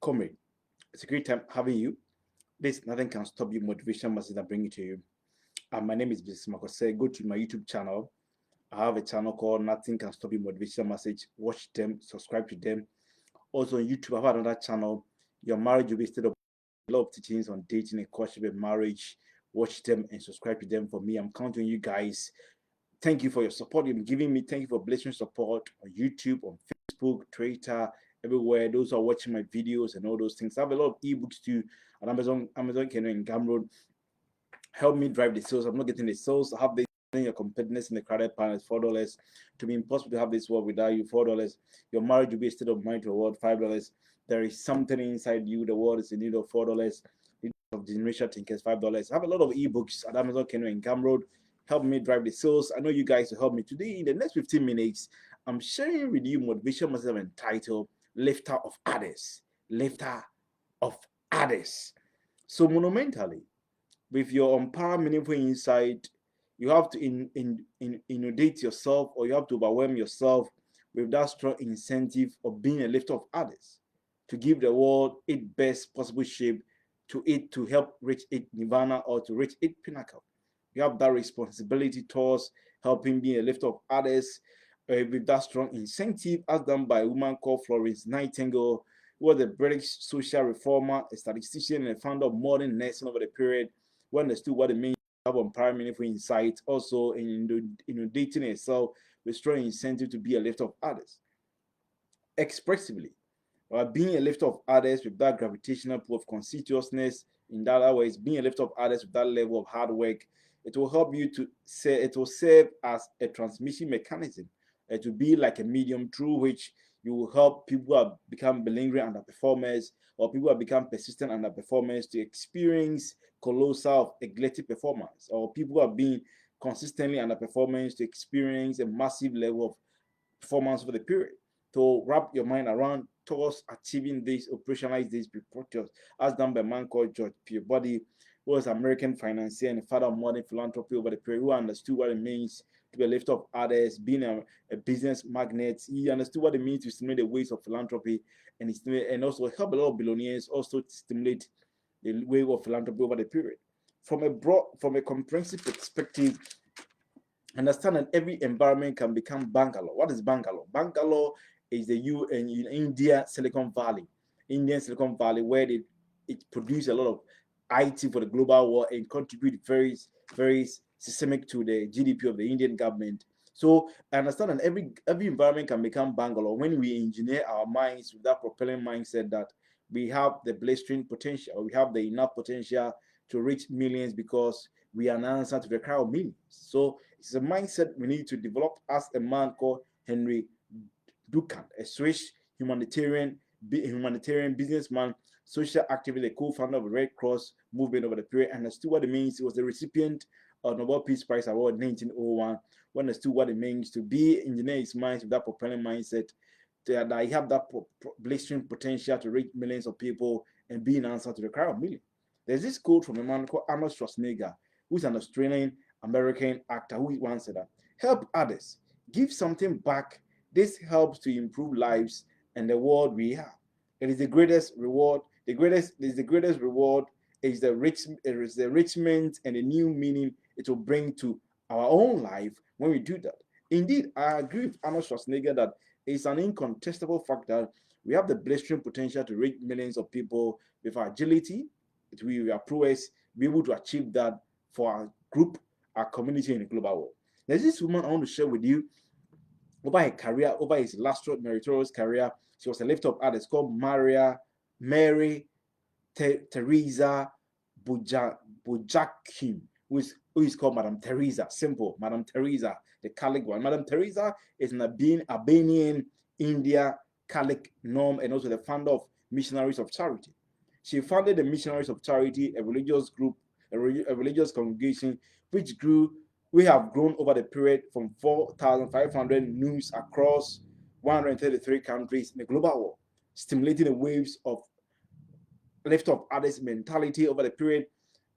Comrade, it's a great time having you. This Nothing Can Stop You motivation message I bring it to you. My name is Mrs. Makose. Go to my YouTube channel. I have a channel called Nothing Can Stop You motivation message. Watch them, subscribe to them. Also on YouTube, I have another channel. Your marriage will be instead of a lot of teachings on dating and courtship and marriage. Watch them and subscribe to them for me. I'm counting on you guys. Thank you for your support you've been giving me. Thank you for blessing support on YouTube, on Facebook, Twitter, everywhere. Those who are watching my videos and all those things. I have a lot of ebooks too on Amazon Kindle and Gumroad. Help me drive the sales. I'm not getting the sales. I have the your competitiveness in the crowded panel is $4. To be impossible to have this world without you, $4. Your marriage will be a state of mind to award $5. There is something inside you. The world is in need of $4. Of generational thinkers $5. I have a lot of ebooks at Amazon Kindle and Gumroad. Help me drive the sales. I know you guys will help me today. In the next 15 minutes, I'm sharing with you motivation message entitled Lifter of Others. Lifter of Others. So monumentally, with your empower meaningful insight, you have to inundate yourself, or you have to overwhelm yourself with that strong incentive of being a lifter of others, to give the world its best possible shape, to help reach its nirvana or to reach its pinnacle. You have that responsibility towards helping being a lifter of others with that strong incentive, as done by a woman called Florence Nightingale, who was a British social reformer, a statistician, and a founder of modern nursing over the period, who understood what it means to have empowerment, meaningful insight, also in inundating herself with strong incentive to be a lifter of others. Expressively, being a lifter of others with that gravitational pull of conscientiousness, in other words, being a lifter of others with that level of hard work, it will help you to say, it will serve as a transmission mechanism. It will be like a medium through which you will help people who have become belligerent underperformers, or people who have become persistent underperformers, to experience colossal eclectic performance, or people who have been consistently underperformers to experience a massive level of performance for the period. To wrap your mind around towards achieving this, operationalize this, be process, as done by a man called George Peabody, who was an American financier and a father of modern philanthropy over the period, who understood what it means to be a lifter of others, being a business magnate. He understood what it means to stimulate the ways of philanthropy, and also help a lot of billionaires also to stimulate the wave of philanthropy over the period. From a comprehensive perspective, understand that every environment can become Bangalore. What is Bangalore? Bangalore is the in India, Indian Silicon Valley, where it produces a lot of IT for the global war and contribute very systemic to the GDP of the Indian government. So I understand that every environment can become Bangalore when we engineer our minds with that propelling mindset that we have the blistering potential, we have the enough potential to reach millions because we are an answer to the crowd of millions. So it's a mindset we need to develop, as a man called Henry Duncan, a Swiss humanitarian businessman, social activist, a co-founder of the Red Cross movement over the period, and understood what it means. He was the recipient of Nobel Peace Prize Award in 1901, when understood what it means to be engineer his mind with that propelling mindset, that he have that blistering potential to reach millions of people and be an answer to the crowd of millions. There's this quote from a man called Arnold Schwarzenegger, who's an Australian American actor, who once said that, "Help others, give something back. This helps to improve lives and the world we have. It is the greatest reward. The greatest reward is the enrichment and the new meaning it will bring to our own life when we do that." Indeed, I agree with Arnold Schwarzenegger that it's an incontestable fact that we have the blistering potential to reach millions of people with our agility, with our prowess, be able to achieve that for our group, our community, in the global world. There's this woman I want to share with you over her career, over his illustrious meritorious career. She was a lifter of others, called Mary Teresa Bujakim, who is called Madame Teresa. Simple, Madame Teresa, the Catholic one. Madame Teresa is an Albanian India Catholic norm, and also the founder of Missionaries of Charity. She founded the Missionaries of Charity, a religious group, a religious congregation, which we have grown over the period from 4,500 NUMs across 133 countries in the global world, stimulating the waves of lift of others mentality over the period.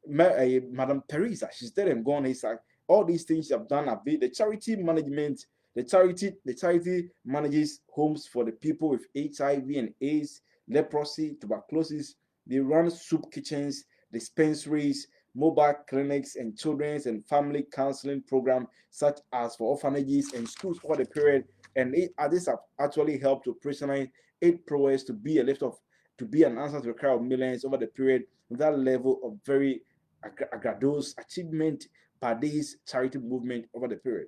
Madame Teresa, she's dead and gone. It's like all these things you have done, the charity management The charity manages homes for the people with HIV and AIDS, leprosy, tuberculosis. They run soup kitchens, dispensaries, mobile clinics, and children's and family counseling programs such as for orphanages and schools over the period. And this have actually helped to operationalize aid programs to be an answer to the cry of millions over the period. With that level of very grandiose achievement by this charity movement over the period.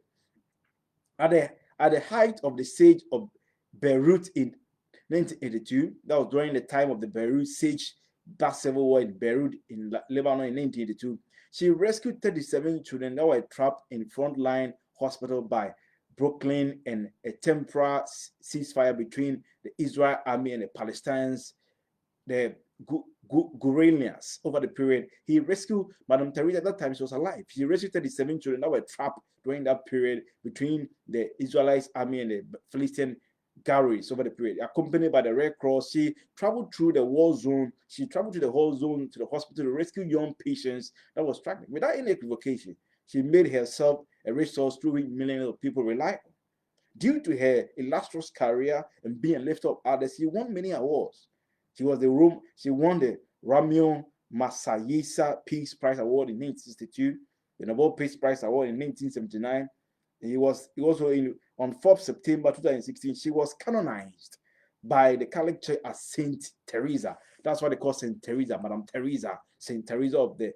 At the height of the siege of Beirut in 1982, that was during the time of the Beirut siege, that civil war in Beirut in Lebanon in 1982, she rescued 37 children that were trapped in frontline hospital by Brooklyn and a temporary ceasefire between the Israel army and the Palestinians, the guerrillas over the period. He rescued Madame Teresa at that time. She was alive. She rescued 37 children that were trapped during that period between the Israelite army and the Philistine guerrillas over the period. Accompanied by the Red Cross, she traveled through the war zone. She traveled to the whole zone to the hospital to rescue young patients that were struggling. Without any equivocation, she made herself a resource through which millions of people rely on. Due to her illustrious career and being a lifter of others, she won many awards. She won the Ramon Magsaysay Peace Prize Award in 1962, the Nobel Peace Prize Award in 1979. He was also on 4th September 2016. She was canonized by the Catholic Church as Saint Teresa. That's why they call Saint Teresa, Madame Teresa, Saint Teresa of the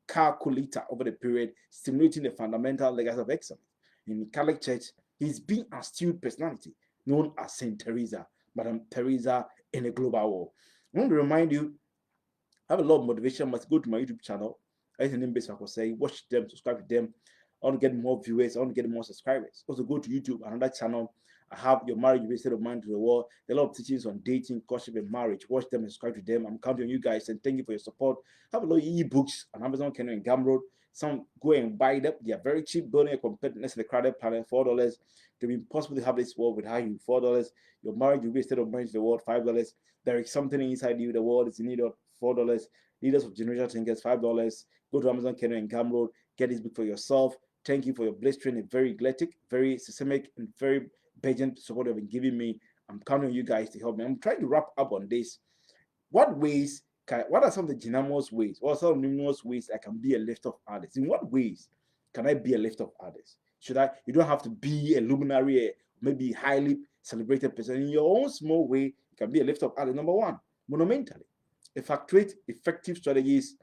Calcutta over the period, stimulating the fundamental legacy of excellence. In the Catholic Church, he's been a astute personality known as Saint Teresa, Madame Teresa in a global war. I want to remind you, I have a lot of motivation. Must go to my YouTube channel. I use the name based say, watch them, subscribe to them. I want to get more viewers. I want to get more subscribers. Also, go to YouTube, another channel. I have Your Marriage Will State of Mind to the World. There are a lot of teachings on dating, courtship, and marriage. Watch them and subscribe to them. I'm counting on you guys and thank you for your support. I have a lot of ebooks on Amazon, Kindle, and Gumroad. Some go and buy them. They are very cheap. Building a competitiveness in the crowded planet, $4. To be impossible to have this world without you, $4. Your marriage will be a state of mind to the world, $5. There is something inside you. The world is in need of $4. Leaders of Generational Thinkers, $5. Go to Amazon, Kindle, and Gumroad. Get this book for yourself. Thank you for your blistering and very eclectic, very systemic, and very pageant support you've been giving me. I'm counting on you guys to help me. I'm trying to wrap up on this. What are some of the ginormous ways, or some of the numerous ways I can be a lift of others? In what ways can I be a lift of others? You don't have to be a luminary, maybe highly celebrated person. In your own small way, you can be a lift of others. Number one, monumentally, effectuate effective strategies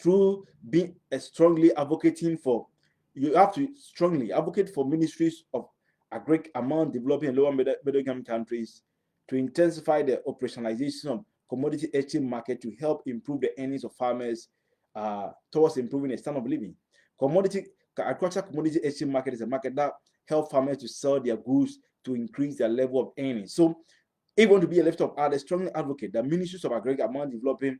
through being strongly advocating for. You have to strongly advocate for ministries of agric among developing and lower middle income countries to intensify the operationalization of commodity exchange market to help improve the earnings of farmers towards improving the standard of living. Agricultural commodity exchange market is a market that helps farmers to sell their goods to increase their level of earnings. So, if you want to be a left of others, strongly advocate that ministries of agriculture among developing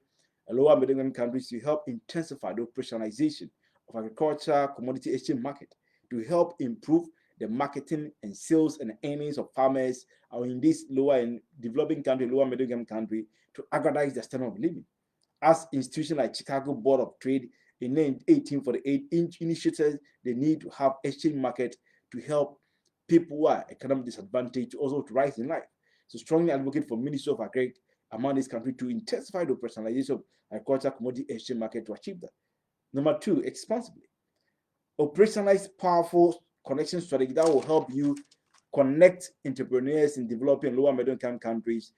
and lower middle income countries to help intensify the operationalization of agriculture commodity exchange market to help improve the marketing and sales and earnings of farmers are in this lower and developing country, lower middle income country to aggrandize their standard of living. As institutions like Chicago Board of Trade in 1848 initiated the need to have exchange market to help people who are economically disadvantaged also to rise in life. So strongly advocate for Ministry of Agriculture among this country to intensify the personalization of agriculture commodity exchange market to achieve that. Number two, expensively operationalize powerful connection strategy that will help you connect entrepreneurs in developing lower middle income countries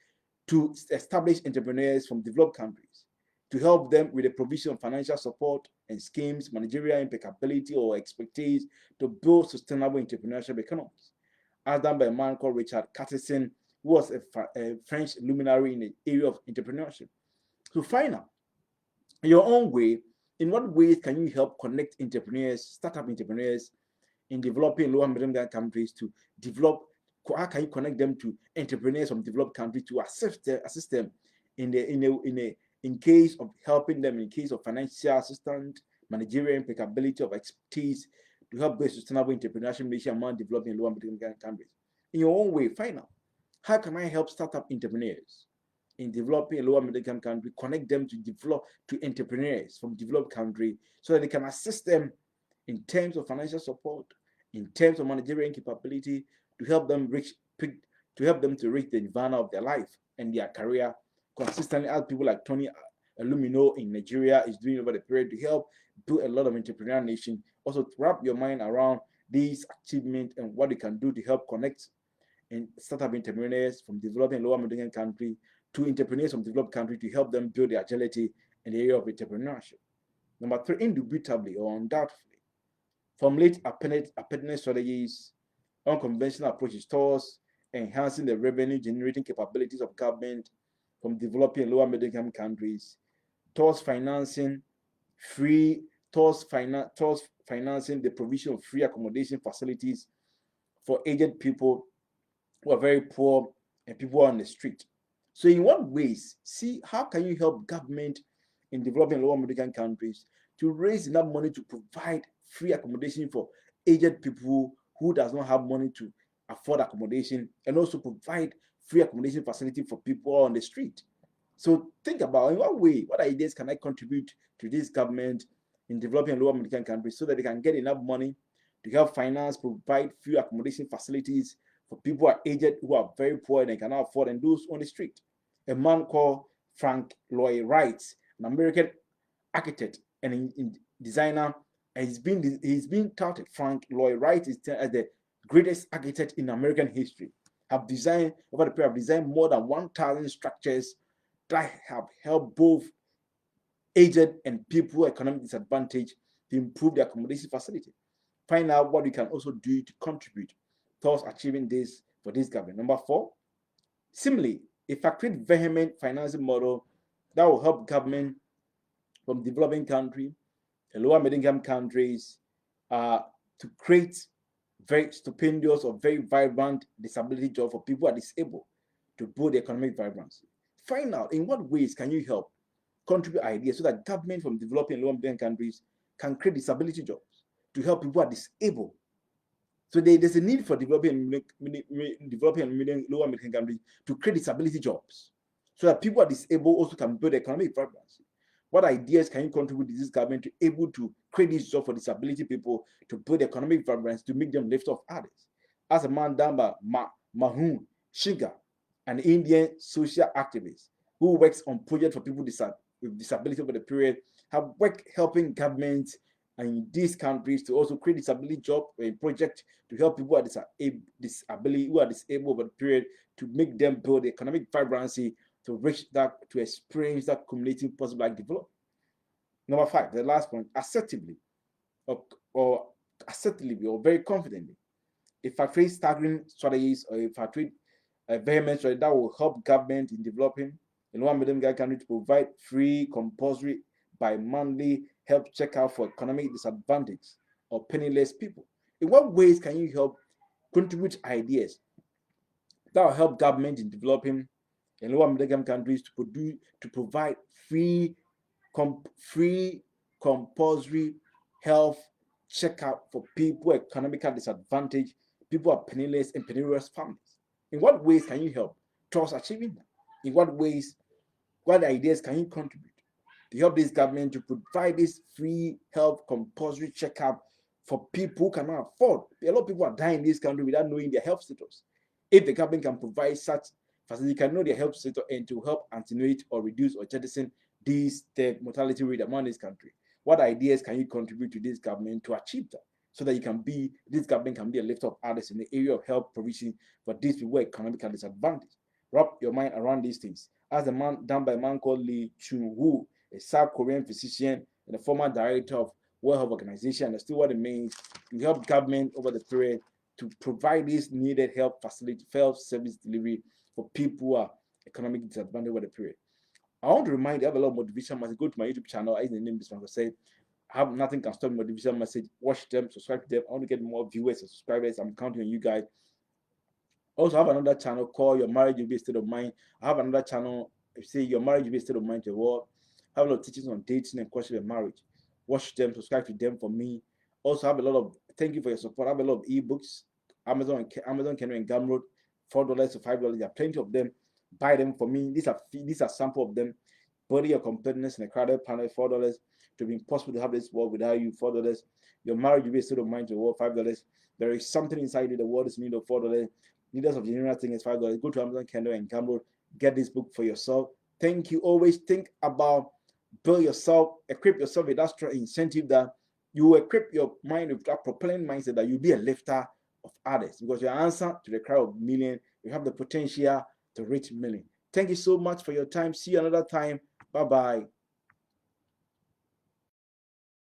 to establish entrepreneurs from developed countries to help them with the provision of financial support and schemes, managerial impeccability or expertise to build sustainable entrepreneurship economies. As done by a man called Richard Cartesian, who was a French luminary in the area of entrepreneurship. So find out in your own way, in what ways can you help connect entrepreneurs, startup entrepreneurs in developing lower middle income countries to develop? How can you connect them to entrepreneurs from developed countries to assist them in case of helping them, in case of financial assistance, managerial impeccability of expertise to help build sustainable entrepreneurship nation among developing lower middle income countries? In your own way, find out how can I help startup entrepreneurs in developing a lower middle income country, connect them to entrepreneurs from developed country so that they can assist them in terms of financial support, in terms of managerial capability to help them to reach the nirvana of their life and their career consistently, as people like Tony Illumino in Nigeria is doing over the period to help build a lot of entrepreneurial nation. Also, to wrap your mind around these achievements and what you can do to help connect and startup entrepreneurs from developing lower middle income country to entrepreneurs from developed country to help them build their agility in the area of entrepreneurship. Number three, indubitably or undoubtedly, formulate pertinent strategies, unconventional approaches towards enhancing the revenue generating capabilities of government from developing lower middle income countries, towards financing free, towards financing the provision of free accommodation facilities for aged people who are very poor and people who are on the street. So, in what ways? See, how can you help government in developing lower middle income countries to raise enough money to provide free accommodation for aged people who does not have money to afford accommodation, and also provide free accommodation facility for people on the street? So think about in what way, what ideas can I contribute to this government in developing lower middle income countries so that they can get enough money to help finance, provide free accommodation facilities for people who are aged, who are very poor and they cannot afford, and those on the street. A man called Frank Lloyd Wright, an American architect and designer, and he's been touted. Frank Lloyd Wright is as the greatest architect in American history. Have designed over the period, have designed more than 1,000 structures that have helped both aged and people economic disadvantage to improve their accommodation facility. Find out what you can also do to contribute towards achieving this for this government. Number four, similarly, a factory vehement financing model that will help government from developing country and lower middle income countries to create very stupendous or very vibrant disability job for people who are disabled to build economic vibrancy. Find out in what ways can you help contribute ideas so that government from developing and lower middle income countries can create disability jobs to help people who are disabled. So there's a need for developing lower middle income countries to create disability jobs so that people who are disabled also can build economic vibrancy. What ideas can you contribute to this government to able to create this job for disability people to build economic vibrancy to make them lift off others? As a man done by Mahun Shiga, an Indian social activist who works on projects for people with disability over the period, have worked helping governments in these countries to also create disability job project to help people who are disabled over the period to make them build economic vibrancy to reach that, to experience that cumulative possible development. Number five, the last point, assertively or assertively or very confidently, if I trade staggering strategies or if I trade a vehement strategy that will help government in developing in one medium country to provide free, compulsory, bi-monthly help checkout for economic disadvantage or penniless people. In what ways can you help contribute ideas that will help government in developing in lower middle income countries to provide free compulsory health checkup for people economically disadvantaged, people are penniless and penniless families? In what ways can you help towards achieving that? In what ways, what ideas can you contribute to help this government to provide this free health compulsory checkup for people who cannot afford? A lot of people are dying in this country without knowing their health status. If the government can provide such facility, can know their health status and to help attenuate or reduce or jettison the mortality rate among this country. What ideas can you contribute to this government to achieve that? So that this government can be a lift of others in the area of health provision for these people economically disadvantaged. Wrap your mind around these things. As a man done by a man called Lee Chun-woo, a South Korean physician and a former director of World Health Organization, understood what it means to help government over the period to provide this needed health facility, health service delivery for people who are economically disadvantaged over the period. I want to remind you, I have a lot of motivation message. Go to my YouTube channel. I the name is say, I have nothing can stop motivation message. Watch them, subscribe to them. I want to get more viewers and subscribers. I'm counting on you guys. Also, I have another channel called Your Marriage Will Be a State of Mind. I have another channel, say Your Marriage Will Be a State of Mind to the world. I have a lot of teachings on dating and questions of marriage. Watch them, subscribe to them for me. Also, I have a lot of thank you for your support. I have a lot of ebooks. Amazon, Kindle, and Gumroad, $4 to $5. There are plenty of them. Buy them for me. These are sample of them. Body your competitiveness in a crowded panel, $4. to be impossible to have this world without you, $4. Your marriage will be a state of mind to the world, $5. There is something inside you, the world is in need of $4. Leaders of General Thing is $5. Go to Amazon Kindle and Kindle, get this book for yourself. Thank you. Always think about build yourself, equip yourself with that strong incentive that you equip your mind with that propelling mindset that you'll be a lifter of others, because your answer to the crowd of million, you have the potential to reach million. Thank you so much for your time. See you another time. Bye-bye.